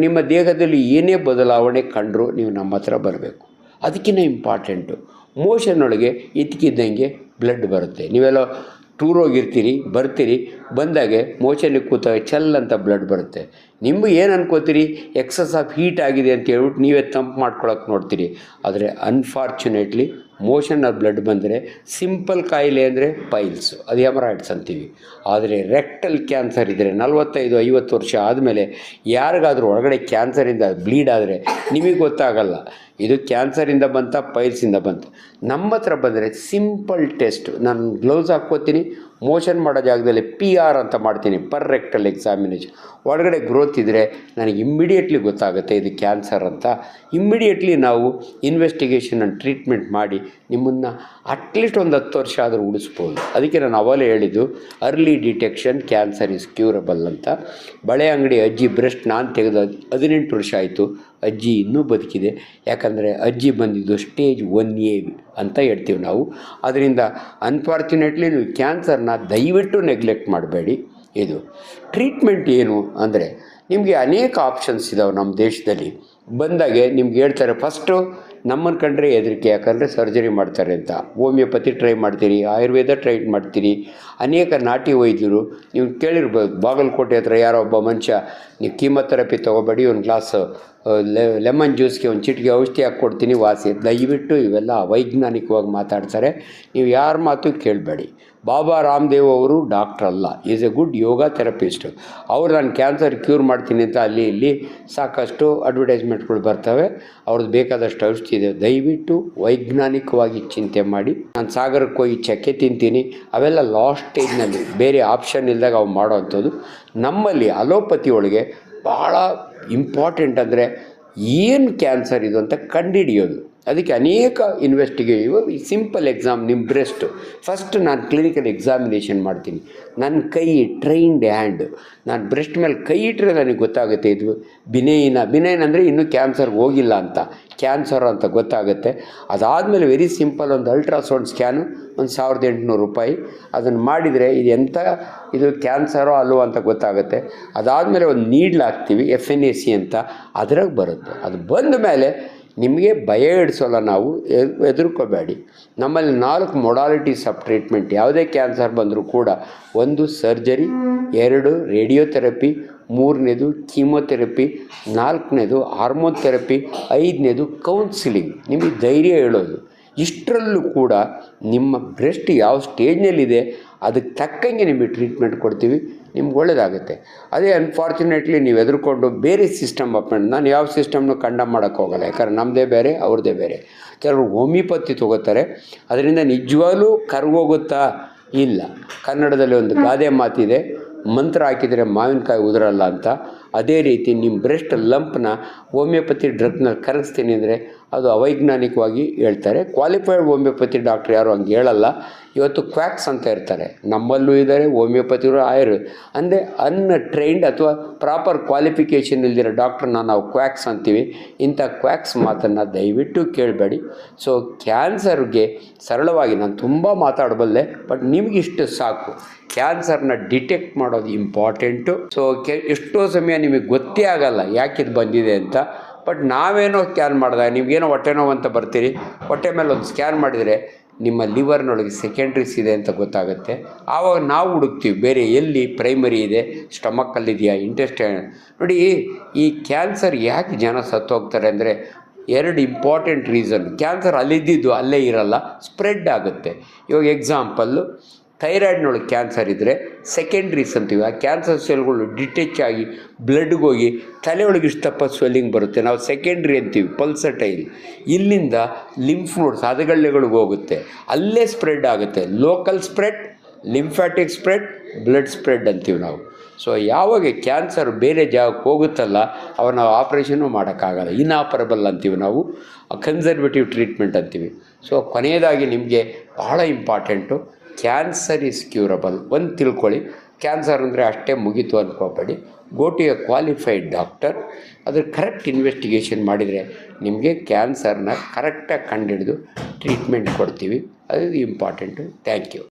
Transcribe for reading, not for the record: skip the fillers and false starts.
ನಿಮ್ಮ ದೇಹದಲ್ಲಿ ಏನೇ ಬದಲಾವಣೆ ಕಂಡರೂ ನೀವು ನಮ್ಮ ಹತ್ರ ಬರಬೇಕು. ಅದಕ್ಕಿಂತ ಇಂಪಾರ್ಟೆಂಟು ಮೋಷನ್ ಒಳಗೆ ಇದ್ದಕ್ಕಿದ್ದಂಗೆ ಬ್ಲಡ್ ಬರುತ್ತೆ. ನೀವೆಲ್ಲ ಟೂರ್ ಹೋಗಿರ್ತೀರಿ, ಬರ್ತೀರಿ, ಬಂದಾಗೆ ಮೋಷನಿಗೆ ಕೂತಾಗ ಚಲ್ ಅಂತ ಬ್ಲಡ್ ಬರುತ್ತೆ. ನಿಮಗೆ ಏನು ಅನ್ಕೋತೀರಿ, ಎಕ್ಸಸ್ ಆಫ್ ಹೀಟ್ ಆಗಿದೆ ಅಂತ ಹೇಳ್ಬಿಟ್ಟು ನೀವೇ ತಂಪು ಮಾಡ್ಕೊಳಕ್ಕೆ ನೋಡ್ತೀರಿ. ಆದರೆ ಅನ್ಫಾರ್ಚುನೇಟ್ಲಿ ಮೋಷನಲ್ಲಿ ಬ್ಲಡ್ ಬಂದರೆ ಸಿಂಪಲ್ ಕಾಯಿಲೆ ಅಂದರೆ ಪೈಲ್ಸು, ಅದು ಹೆಮರಾಯ್ಡ್ಸ್ ಅಂತೀವಿ. ಆದರೆ ರೆಕ್ಟಲ್ ಕ್ಯಾನ್ಸರ್ ಇದ್ದರೆ 45-50 ವರ್ಷ ಆದಮೇಲೆ ಯಾರಿಗಾದರೂ ಒಳಗಡೆ ಕ್ಯಾನ್ಸರಿಂದ ಬ್ಲೀಡ್ ಆದರೆ ನಿಮಗೆ ಗೊತ್ತಾಗಲ್ಲ ಇದು ಕ್ಯಾನ್ಸರಿಂದ ಬಂತ ಪೈಲ್ಸಿಂದ ಬಂತು. ನಮ್ಮ ಹತ್ರ ಬಂದರೆ ಸಿಂಪಲ್ ಟೆಸ್ಟ್, ನಾನು ಗ್ಲೌಸ್ ಹಾಕ್ಕೋತೀನಿ, ಮೋಷನ್ ಮಾಡೋ ಜಾಗದಲ್ಲಿ PR ಅಂತ ಮಾಡ್ತೀನಿ, ಪರ್ ರೆಕ್ಟಲ್ ಎಕ್ಸಾಮಿನೇಷನ್. ಒಳಗಡೆ ಗ್ರೋತ್ ಇದ್ದರೆ ನನಗೆ ಇಮ್ಮಿಡಿಯೇಟ್ಲಿ ಗೊತ್ತಾಗುತ್ತೆ ಇದು ಕ್ಯಾನ್ಸರ್ ಅಂತ. ಇಮ್ಮಿಡಿಯೇಟ್ಲಿ ನಾವು ಇನ್ವೆಸ್ಟಿಗೇಷನ್ ಆ್ಯಂಡ್ ಟ್ರೀಟ್ಮೆಂಟ್ ಮಾಡಿ ನಿಮ್ಮನ್ನು ಅಟ್ಲೀಸ್ಟ್ ಒಂದು 10 ವರ್ಷ ಆದರೂ ಉಳಿಸ್ಬೋದು. ಅದಕ್ಕೆ ನಾನು ಅವಾಗಲೇ ಹೇಳಿದ್ದು early detection cancer is curable ಅಂತ. ಬಳೆ ಅಂಗಡಿ ಅಜ್ಜಿ ಬ್ರೆಸ್ಟ್ ನಾನು ತೆಗೆದು 18 ವರ್ಷ ಆಯಿತು, ಅಜ್ಜಿ ಇನ್ನೂ ಬದುಕಿದೆ. ಯಾಕಂದರೆ ಅಜ್ಜಿ ಬಂದಿದ್ದು ಸ್ಟೇಜ್ 1A ಅಂತ ಹೇಳ್ತೀವಿ ನಾವು. ಅದರಿಂದ ಅನ್ಫಾರ್ಚುನೇಟ್ಲಿ ನೀವು ಕ್ಯಾನ್ಸರ್ನ ದಯವಿಟ್ಟು ನೆಗ್ಲೆಕ್ಟ್ ಮಾಡಬೇಡಿ. ಇದು ಟ್ರೀಟ್ಮೆಂಟ್ ಏನು ಅಂದರೆ ನಿಮಗೆ ಅನೇಕ ಆಪ್ಷನ್ಸ್ ಇದ್ದಾವೆ ನಮ್ಮ ದೇಶದಲ್ಲಿ. ಬಂದಾಗೆ ನಿಮ್ಗೆ ಹೇಳ್ತಾರೆ, ಫಸ್ಟು ನಮ್ಮನ್ನು ಕಂಡ್ರೆ ಹೆದರಿಕೆ, ಯಾಕಂದರೆ ಸರ್ಜರಿ ಮಾಡ್ತಾರೆ ಅಂತ. ಹೋಮಿಯೋಪತಿ ಟ್ರೈ ಮಾಡ್ತೀರಿ, ಆಯುರ್ವೇದ ಟ್ರೈ ಮಾಡ್ತೀರಿ, ಅನೇಕ ನಾಟಿ ವೈದ್ಯರು ನೀವು ಕೇಳಿರ್ಬೋದು. ಬಾಗಲಕೋಟೆ ಹತ್ರ ಯಾರೋ ಒಬ್ಬ ಮನುಷ್ಯ, ನೀವು ಕೀಮೊಥೆರಪಿ ತೊಗೋಬೇಡಿ, ಒಂದು ಗ್ಲಾಸ್ ಲೆಮನ್ ಜ್ಯೂಸ್ಗೆ ಒಂದು ಚಿಟಿಕೆ ಔಷಧಿ ಹಾಕ್ಕೊಡ್ತೀನಿ ವಾಸಿ. ದಯವಿಟ್ಟು ಇವೆಲ್ಲ ಅವೈಜ್ಞಾನಿಕವಾಗಿ ಮಾತಾಡ್ತಾರೆ, ನೀವು ಯಾರ ಮಾತು ಕೇಳಬೇಡಿ. ಬಾಬಾ ರಾಮದೇವ್ ಅವರು ಡಾಕ್ಟ್ರ್ ಅಲ್ಲ, is A good yoga therapist. ಅವ್ರು ನಾನು ಕ್ಯಾನ್ಸರ್ ಕ್ಯೂರ್ ಮಾಡ್ತೀನಿ ಅಂತ ಅಲ್ಲಿ ಇಲ್ಲಿ ಸಾಕಷ್ಟು ಅಡ್ವರ್ಟೈಸ್ಮೆಂಟ್ಗಳು ಬರ್ತವೆ. ಅವ್ರದ್ದು ಬೇಕಾದಷ್ಟು ಔಷಧಿ ಇದೆ. ದಯವಿಟ್ಟು ವೈಜ್ಞಾನಿಕವಾಗಿ ಚಿಂತೆ ಮಾಡಿ. ನಾನು ಸಾಗರಕ್ಕೆ ಹೋಗಿ ಚಕ್ಕೆ ತಿಂತೀನಿ, ಅವೆಲ್ಲ ಲಾಸ್ಟ್ ಸ್ಟೇಜ್ನಲ್ಲಿ ಬೇರೆ ಆಪ್ಷನ್ ಇಲ್ದಾಗ ಅವು ಮಾಡೋ ಅಂಥದ್ದು. ನಮ್ಮಲ್ಲಿ ಅಲೋಪತಿ ಒಳಗೆ ಭಾಳ ಇಂಪಾರ್ಟೆಂಟ್ ಅಂದರೆ ಏನು ಕ್ಯಾನ್ಸರ್ ಇದು ಅಂತ ಕಂಡುಹಿಡಿಯೋದು. ಅದಕ್ಕೆ ಅನೇಕ ಇನ್ವೆಸ್ಟಿಗೇಷನ್. ಸಿಂಪಲ್ ಎಕ್ಸಾಮ್, ನಿಮ್ಮ ಬ್ರೆಸ್ಟು ಫಸ್ಟ್ ನಾನು ಕ್ಲಿನಿಕಲ್ ಎಕ್ಸಾಮಿನೇಷನ್ ಮಾಡ್ತೀನಿ. ನನ್ನ ಕೈ ಟ್ರೈನ್ಡ್ ಹ್ಯಾಂಡ್, ನಾನು ಬ್ರೆಸ್ಟ್ ಮೇಲೆ ಕೈ ಇಟ್ಟರೆ ನನಗೆ ಗೊತ್ತಾಗುತ್ತೆ ಇದು ಬಿನೈನ್ ಅಂದರೆ ಇನ್ನೂ ಕ್ಯಾನ್ಸರ್ಗೆ ಹೋಗಿಲ್ಲ ಅಂತ, ಕ್ಯಾನ್ಸರ್ ಅಂತ ಗೊತ್ತಾಗುತ್ತೆ. ಅದಾದಮೇಲೆ ವೆರಿ ಸಿಂಪಲ್ ಒಂದು ಅಲ್ಟ್ರಾಸೌಂಡ್ ಸ್ಕ್ಯಾನು, ಒಂದು 1800 ರೂಪಾಯಿ. ಅದನ್ನು ಮಾಡಿದರೆ ಇದು ಕ್ಯಾನ್ಸರೋ ಅಲ್ಲೋ ಅಂತ ಗೊತ್ತಾಗುತ್ತೆ. ಅದಾದಮೇಲೆ ಒಂದು ನೀಡ್ಲ್ ಹಾಕ್ತೀವಿ, FNAC ಅಂತ, ಅದ್ರಾಗ ಬರುತ್ತೆ. ಅದು ಬಂದ ಮೇಲೆ ನಿಮಗೆ ಭಯ ಇಡಿಸೋಲ್ಲ ನಾವು, ಹೆದರ್ಕೋಬೇಡಿ. ನಮ್ಮಲ್ಲಿ 4 ಮೊಡಾಲಿಟೀಸ್ ಆಫ್ ಟ್ರೀಟ್ಮೆಂಟ್. ಯಾವುದೇ ಕ್ಯಾನ್ಸರ್ ಬಂದರೂ ಕೂಡ 1 ಸರ್ಜರಿ, 2 ರೇಡಿಯೋಥೆರಪಿ, 3ನೇದು ಕೀಮೊಥೆರಪಿ, 4ನೇದು ಹಾರ್ಮೋನ್ ಥೆರಪಿ, 5ನೇದು ಕೌನ್ಸಿಲಿಂಗ್, ನಿಮಗೆ ಧೈರ್ಯ ಹೇಳೋದು. ಇಷ್ಟರಲ್ಲೂ ಕೂಡ ನಿಮ್ಮ ಬ್ರೆಸ್ಟ್ ಯಾವ ಸ್ಟೇಜ್ನಲ್ಲಿದೆ ಅದಕ್ಕೆ ತಕ್ಕಂಗೆ ನಿಮಗೆ ಟ್ರೀಟ್ಮೆಂಟ್ ಕೊಡ್ತೀವಿ, ನಿಮ್ಗೆ ಒಳ್ಳೆಯದಾಗುತ್ತೆ. ಅದೇ ಅನ್ಫಾರ್ಚುನೇಟ್ಲಿ ನೀವು ಹೆದರ್ಕೊಂಡು ಬೇರೆ ಸಿಸ್ಟಮ್ ಅಪ್ಕೊಂಡು, ನಾನು ಯಾವ ಸಿಸ್ಟಮ್ನು ಕಂಡಮ್ ಮಾಡೋಕ್ಕೆ ಹೋಗಲ್ಲ, ಯಾಕಂದ್ರೆ ನಮ್ಮದೇ ಬೇರೆ ಅವ್ರದ್ದೇ ಬೇರೆ. ಕೆಲವರು ಹೋಮಿಯೋಪತಿ ತೊಗೋತಾರೆ, ಅದರಿಂದ ನಿಜವಾಗ್ಲೂ ಕರ್ಗೋಗುತ್ತಾ? ಇಲ್ಲ. ಕನ್ನಡದಲ್ಲಿ ಒಂದು ಗಾದೆ ಮಾತಿದೆ, ಮಂತ್ರ ಹಾಕಿದರೆ ಮಾವಿನಕಾಯಿ ಉದುರಲ್ಲ ಅಂತ. ಅದೇ ರೀತಿ ನಿಮ್ಮ ಬ್ರೆಸ್ಟ್ ಲಂಪ್ನ ಹೋಮಿಯೋಪತಿ ಡ್ರಗ್ನಲ್ಲಿ ಕರಗಿಸ್ತೀನಿ ಅಂದರೆ ಅದು ಅವೈಜ್ಞಾನಿಕವಾಗಿ ಹೇಳ್ತಾರೆ. ಕ್ವಾಲಿಫೈಡ್ ಹೋಮಿಯೋಪತಿ ಡಾಕ್ಟ್ರ್ ಯಾರು ಹಂಗೆ ಹೇಳಲ್ಲ. ಇವತ್ತು ಕ್ವ್ಯಾಕ್ಸ್ ಅಂತ ಇರ್ತಾರೆ, ನಮ್ಮಲ್ಲೂ ಇದ್ದಾರೆ ಹೋಮಿಯೋಪತಿಗಳು. ಅಂದರೆ ಅನ್ಟ್ರೈನ್ಡ್ ಅಥವಾ ಪ್ರಾಪರ್ ಕ್ವಾಲಿಫಿಕೇಷನ್ ಇಲ್ದಿರೋ ಡಾಕ್ಟ್ರನ್ನ ನಾವು ಕ್ವ್ಯಾಕ್ಸ್ ಅಂತೀವಿ. ಇಂಥ ಕ್ವ್ಯಾಕ್ಸ್ ಮಾತನ್ನು ದಯವಿಟ್ಟು ಕೇಳಬೇಡಿ. ಸೊ ಕ್ಯಾನ್ಸರ್ಗೆ ಸರಳವಾಗಿ ನಾನು ತುಂಬ ಮಾತಾಡಬಲ್ಲೆ, ಬಟ್ ನಿಮಗಿಷ್ಟು ಸಾಕು. ಕ್ಯಾನ್ಸರ್ನ ಡಿಟೆಕ್ಟ್ ಮಾಡೋದು ಇಂಪಾರ್ಟೆಂಟು. ಸೊ ಎಷ್ಟೋ ಸಮಯ ನಿಮಗೆ ಗೊತ್ತೇ ಆಗಲ್ಲ ಯಾಕಿದು ಬಂದಿದೆ ಅಂತ. ಬಟ್ ನಾವೇನೋ ಸ್ಕ್ಯಾನ್ ಮಾಡಿದಾಗ ನಿಮಗೇನೋ ಹೊಟ್ಟೆ ನೋವು ಅಂತ ಬರ್ತೀರಿ, ಹೊಟ್ಟೆ ಮೇಲೆ ಒಂದು ಸ್ಕ್ಯಾನ್ ಮಾಡಿದರೆ ನಿಮ್ಮ ಲಿವರ್ನೊಳಗೆ ಸೆಕೆಂಡ್ರೀಸ್ ಇದೆ ಅಂತ ಗೊತ್ತಾಗುತ್ತೆ. ಆವಾಗ ನಾವು ಹುಡುಕ್ತೀವಿ ಬೇರೆ ಎಲ್ಲಿ ಪ್ರೈಮರಿ ಇದೆ, ಸ್ಟಮಕ್ಕಲ್ಲಿದೆಯಾ, ಇಂಟೆಸ್ಟೈನ್. ನೋಡಿ, ಈ ಕ್ಯಾನ್ಸರ್ ಯಾಕೆ ಜನ ಸತ್ತೋಗ್ತಾರೆ ಅಂದರೆ 2 ಇಂಪಾರ್ಟೆಂಟ್ ರೀಸನ್. ಕ್ಯಾನ್ಸರ್ ಅಲ್ಲಿದ್ದು ಅಲ್ಲೇ ಇರಲ್ಲ, ಸ್ಪ್ರೆಡ್ ಆಗುತ್ತೆ. ಇವಾಗ ಎಕ್ಸಾಂಪಲ್ಲು, ಥೈರಾಯ್ಡ್ನೊಳಗೆ ಕ್ಯಾನ್ಸರ್ ಇದ್ದರೆ ಸೆಕೆಂಡ್ರೀಸ್ ಅಂತೀವಿ. ಆ ಕ್ಯಾನ್ಸರ್ ಸೆಲ್ಗಳು ಡಿಟೆಚ್ ಆಗಿ ಬ್ಲಡ್ಗೆ ಹೋಗಿ ತಲೆಯೊಳಗೆ ಇಷ್ಟಪ್ಪ ಸ್ವೆಲ್ಲಿಂಗ್ ಬರುತ್ತೆ, ನಾವು ಸೆಕೆಂಡ್ರಿ ಅಂತೀವಿ, ಪಲ್ಸಟೈಲ್. ಇಲ್ಲಿಂದ ಲಿಂಫ್ ನೋಡ್ಸ್ ಹದಗಳ್ಳೆಗಳಿಗೆ ಹೋಗುತ್ತೆ, ಅಲ್ಲೇ ಸ್ಪ್ರೆಡ್ ಆಗುತ್ತೆ. Local spread, lymphatic spread, blood spread ಅಂತೀವಿ ನಾವು. ಸೊ ಯಾವಾಗ ಕ್ಯಾನ್ಸರ್ ಬೇರೆ ಜಾಗಕ್ಕೆ ಹೋಗುತ್ತಲ್ಲ ಅವಾಗ ನಾವು ಆಪ್ರೇಷನ್ನು ಮಾಡೋಕ್ಕಾಗಲ್ಲ, ಇನ್ಆಪರಬಲ್ ಅಂತೀವಿ ನಾವು, ಕನ್ಸರ್ವೇಟಿವ್ ಟ್ರೀಟ್ಮೆಂಟ್ ಅಂತೀವಿ. ಸೊ ಕೊನೆಯದಾಗಿ ನಿಮಗೆ ಭಾಳ ಇಂಪಾರ್ಟೆಂಟು, ಕ್ಯಾನ್ಸರ್ ಈಸ್ ಕ್ಯೂರಬಲ್. ಒಂದು ತಿಳ್ಕೊಳ್ಳಿ, ಕ್ಯಾನ್ಸರ್ ಅಂದರೆ ಅಷ್ಟೇ ಮುಗೀತು ಅಂದ್ಕೋಬೇಡಿ. Go to a qualified doctor. ಅದ್ರ ಕರೆಕ್ಟ್ ಇನ್ವೆಸ್ಟಿಗೇಷನ್ ಮಾಡಿದರೆ ನಿಮಗೆ ಕ್ಯಾನ್ಸರ್ನ ಕರೆಕ್ಟಾಗಿ ಕಂಡುಹಿಡಿದು ಟ್ರೀಟ್ಮೆಂಟ್ ಕೊಡ್ತೀವಿ. ಅದು ಇಂಪಾರ್ಟೆಂಟು. Thank you.